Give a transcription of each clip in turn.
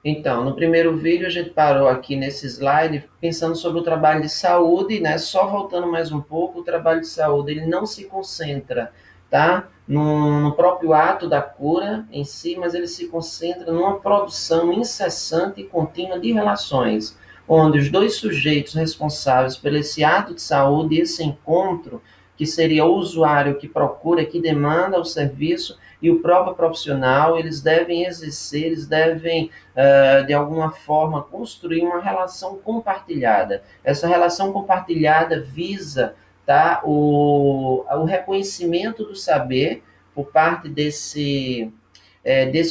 Então, no primeiro vídeo a gente parou aqui nesse slide pensando sobre o trabalho de saúde, né? Só voltando mais um pouco, o trabalho de saúde ele não se concentra, tá? No próprio ato da cura em si, mas ele se concentra numa produção incessante e contínua de relações, onde os dois sujeitos responsáveis por esse ato de saúde, esse encontro, que seria o usuário que procura, que demanda o serviço, e o próprio profissional, eles devem exercer, eles devem de alguma forma, construir uma relação compartilhada. Essa relação compartilhada visa, tá, o reconhecimento do saber por parte desse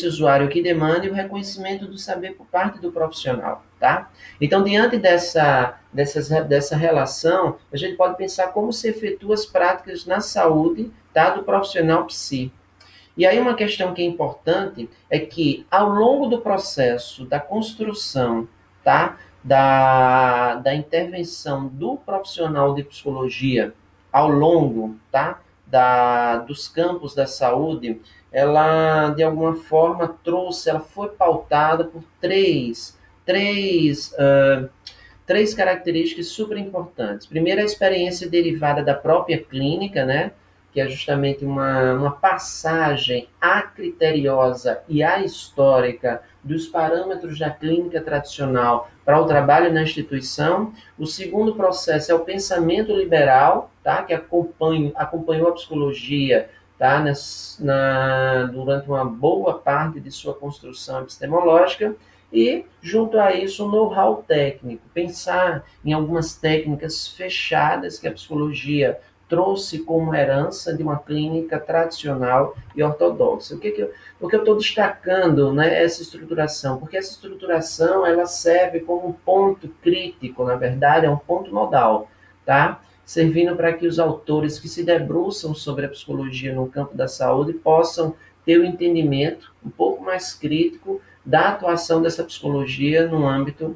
usuário que demanda e o reconhecimento do saber por parte do profissional, tá? Então, diante dessa relação, a gente pode pensar como se efetua as práticas na saúde, tá, do profissional psi. E aí uma questão que é importante é que ao longo do processo da construção, tá, da intervenção do profissional de psicologia ao longo, tá, dos campos da saúde, ela de alguma forma trouxe, ela foi pautada por três, três características super importantes. Primeiro, a experiência derivada da própria clínica, né? Que é justamente uma passagem acriteriosa e ahistórica dos parâmetros da clínica tradicional para o trabalho na instituição. O segundo processo é o pensamento liberal, tá? Que acompanhou a psicologia, tá? Durante uma boa parte de sua construção epistemológica. E, junto a isso, o know-how técnico, pensar em algumas técnicas fechadas que a psicologia trouxe como herança de uma clínica tradicional e ortodoxa. O que eu estou destacando, né, essa estruturação? Porque essa estruturação ela serve como um ponto crítico, na verdade, é um ponto nodal, tá? Servindo para que os autores que se debruçam sobre a psicologia no campo da saúde possam ter o um entendimento um pouco mais crítico da atuação dessa psicologia no âmbito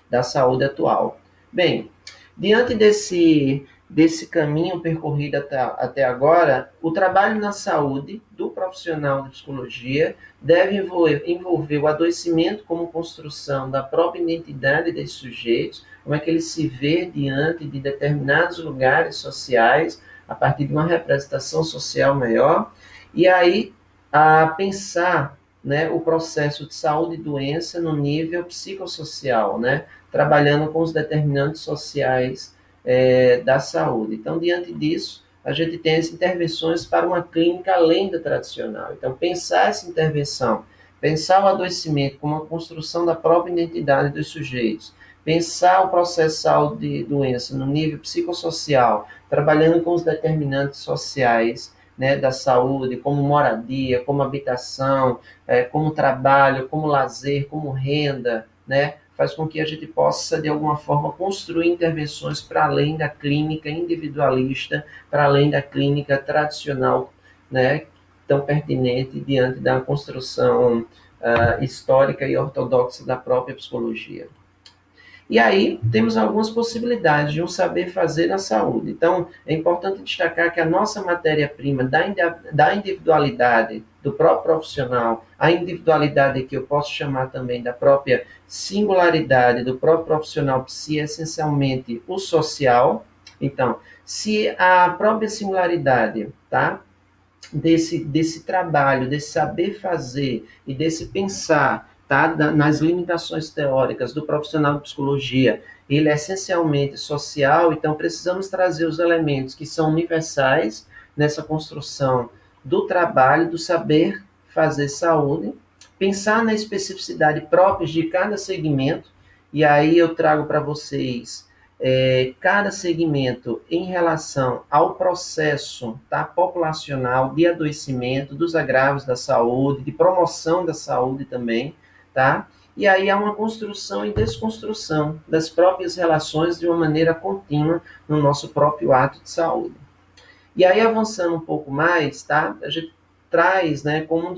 da saúde atual. Bem, diante desse caminho percorrido até agora, o trabalho na saúde do profissional de psicologia deve envolver o adoecimento como construção da própria identidade desses sujeitos, como é que ele se vê diante de determinados lugares sociais, a partir de uma representação social maior, e aí a pensar, né, o processo de saúde e doença no nível psicossocial, né, trabalhando com os determinantes sociais da saúde. Então, diante disso, a gente tem as intervenções para uma clínica além da tradicional. Então, pensar essa intervenção, pensar o adoecimento como uma construção da própria identidade dos sujeitos, pensar o processo de saúde e doença no nível psicossocial, trabalhando com os determinantes sociais, né, da saúde, como moradia, como habitação, como trabalho, como lazer, como renda, né, faz com que a gente possa, de alguma forma, construir intervenções para além da clínica individualista, para além da clínica tradicional, né, tão pertinente diante da construção histórica e ortodoxa da própria psicologia. E aí temos algumas possibilidades de um saber fazer na saúde. Então, é importante destacar que a nossa matéria-prima da individualidade do próprio profissional, a individualidade que eu posso chamar também da própria singularidade do próprio profissional, se é essencialmente o social. Então, se a própria singularidade, tá, desse trabalho, desse saber fazer e desse pensar, tá, nas limitações teóricas do profissional de psicologia, ele é essencialmente social, então precisamos trazer os elementos que são universais nessa construção do trabalho, do saber fazer saúde, pensar na especificidade própria de cada segmento, e aí eu trago para vocês cada segmento em relação ao processo, tá, populacional de adoecimento, dos agravos da saúde, de promoção da saúde também, tá? E aí há uma construção e desconstrução das próprias relações de uma maneira contínua no nosso próprio ato de saúde. E aí, avançando um pouco mais, tá? A gente traz, né, como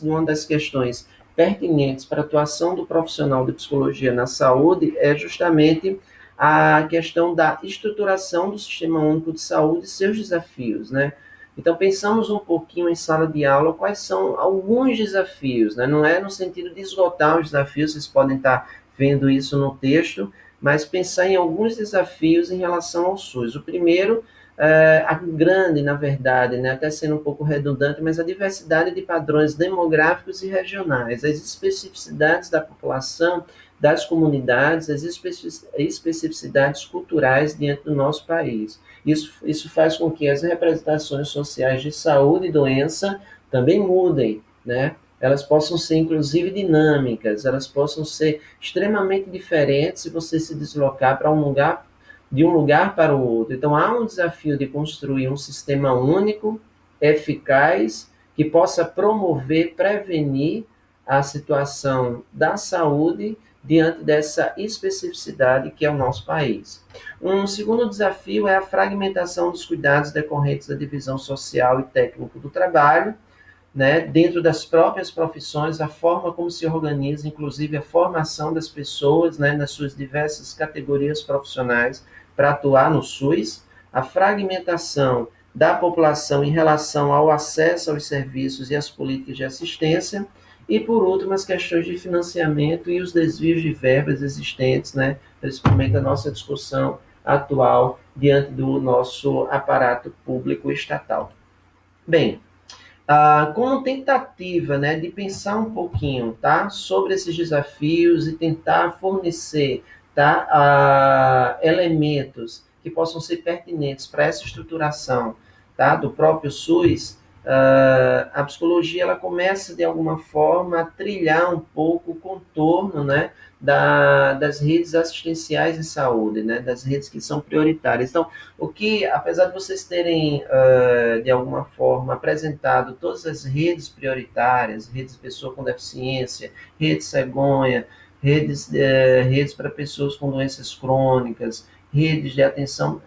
uma das questões pertinentes para a atuação do profissional de psicologia na saúde é justamente a questão da estruturação do Sistema Único de Saúde e seus desafios, né? Então, pensamos um pouquinho em sala de aula quais são alguns desafios, né? Não é no sentido de esgotar os desafios, vocês podem estar vendo isso no texto, mas pensar em alguns desafios em relação ao SUS. O primeiro, a grande, na verdade, né, até sendo um pouco redundante, mas a diversidade de padrões demográficos e regionais, as especificidades da população, das comunidades, as especificidades culturais dentro do nosso país. Isso faz com que as representações sociais de saúde e doença também mudem, né? Elas possam ser, inclusive, dinâmicas, elas possam ser extremamente diferentes se você se deslocar para um lugar, de um lugar para o outro. Então, há um desafio de construir um sistema único, eficaz, que possa promover, prevenir a situação da saúde diante dessa especificidade que é o nosso país. Um segundo desafio é a fragmentação dos cuidados decorrentes da divisão social e técnico do trabalho, né, dentro das próprias profissões, a forma como se organiza, inclusive a formação das pessoas, né, nas suas diversas categorias profissionais para atuar no SUS, a fragmentação da população em relação ao acesso aos serviços e às políticas de assistência, e por último as questões de financiamento e os desvios de verbas existentes, né, principalmente a nossa discussão atual diante do nosso aparato público estatal. Bem, como tentativa, né, de pensar um pouquinho, tá, sobre esses desafios e tentar fornecer, tá, elementos que possam ser pertinentes para essa estruturação, tá, do próprio SUS. A psicologia ela começa de alguma forma a trilhar um pouco o contorno, né, das redes assistenciais em saúde, né, das redes que são prioritárias. Então, o que, apesar de vocês terem, de alguma forma, apresentado todas as redes prioritárias, redes de pessoa com deficiência, rede cegonha, redes para pessoas com doenças crônicas, rede de atenção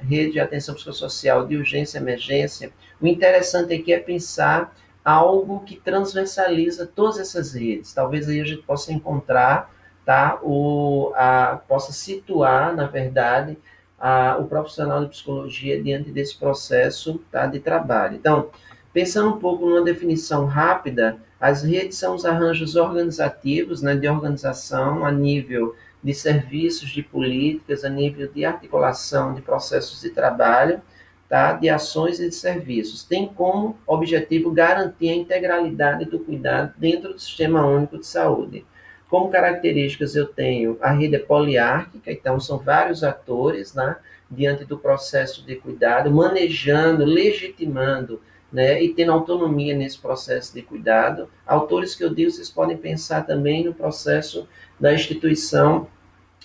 psicossocial de urgência e emergência, o interessante aqui é pensar algo que transversaliza todas essas redes. Talvez aí a gente possa encontrar, tá, possa situar, na verdade, o profissional de psicologia diante desse processo, tá, de trabalho. Então, pensando um pouco numa definição rápida, as redes são os arranjos organizativos, né, de organização a nível de serviços, de políticas, a nível de articulação de processos de trabalho, tá, de ações e de serviços. Tem como objetivo garantir a integralidade do cuidado dentro do Sistema Único de Saúde. Como características, eu tenho a rede poliárquica, então são vários atores, né, diante do processo de cuidado, manejando, legitimando, né, e tendo autonomia nesse processo de cuidado. Autores que eu digo, vocês podem pensar também no processo da instituição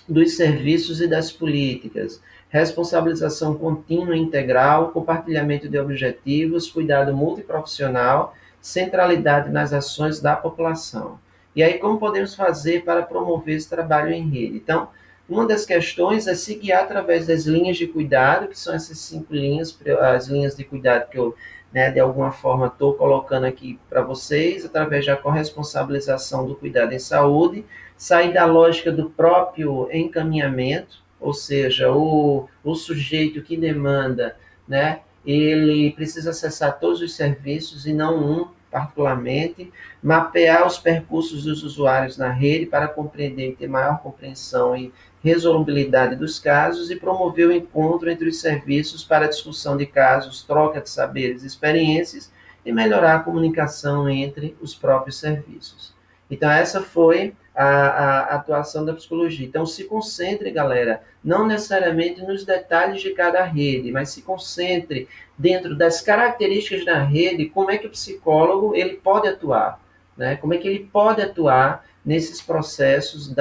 dos serviços e das políticas, responsabilização contínua e integral, compartilhamento de objetivos, cuidado multiprofissional, centralidade nas ações da população. E aí, como podemos fazer para promover esse trabalho em rede? Então, uma das questões é se guiar através das linhas de cuidado, que são essas 5 linhas, as linhas de cuidado que eu, né, de alguma forma, estou colocando aqui para vocês, através da corresponsabilização do cuidado em saúde, sair da lógica do próprio encaminhamento, ou seja, o sujeito que demanda, né, ele precisa acessar todos os serviços e não um particularmente, mapear os percursos dos usuários na rede para compreender e ter maior compreensão e resolubilidade dos casos e promover o encontro entre os serviços para a discussão de casos, troca de saberes e experiências e melhorar a comunicação entre os próprios serviços. Então, essa foi a atuação da psicologia. Então, se concentre, galera, não necessariamente nos detalhes de cada rede, mas se concentre dentro das características da rede, como é que o psicólogo ele pode atuar, né? Como é que ele pode atuar nesses processos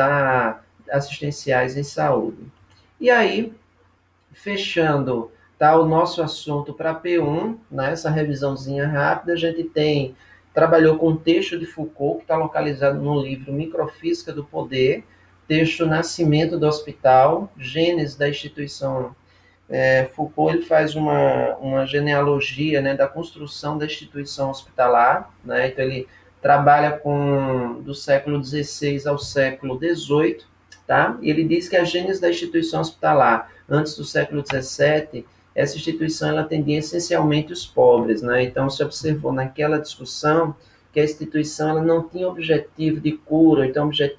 assistenciais em saúde. E aí, fechando, tá, o nosso assunto para P1, né, essa revisãozinha rápida, a gente trabalhou com o texto de Foucault, que está localizado no livro Microfísica do Poder, texto Nascimento do Hospital, Gênese da Instituição. Foucault ele faz uma genealogia, né, da construção da instituição hospitalar, né, então ele trabalha do século XVI ao século XVIII, tá? E ele diz que a gênese da instituição hospitalar, antes do século XVII, essa instituição ela atendia essencialmente os pobres, né? Então se observou naquela discussão que a instituição ela não tinha objetivo de cura, então objetivo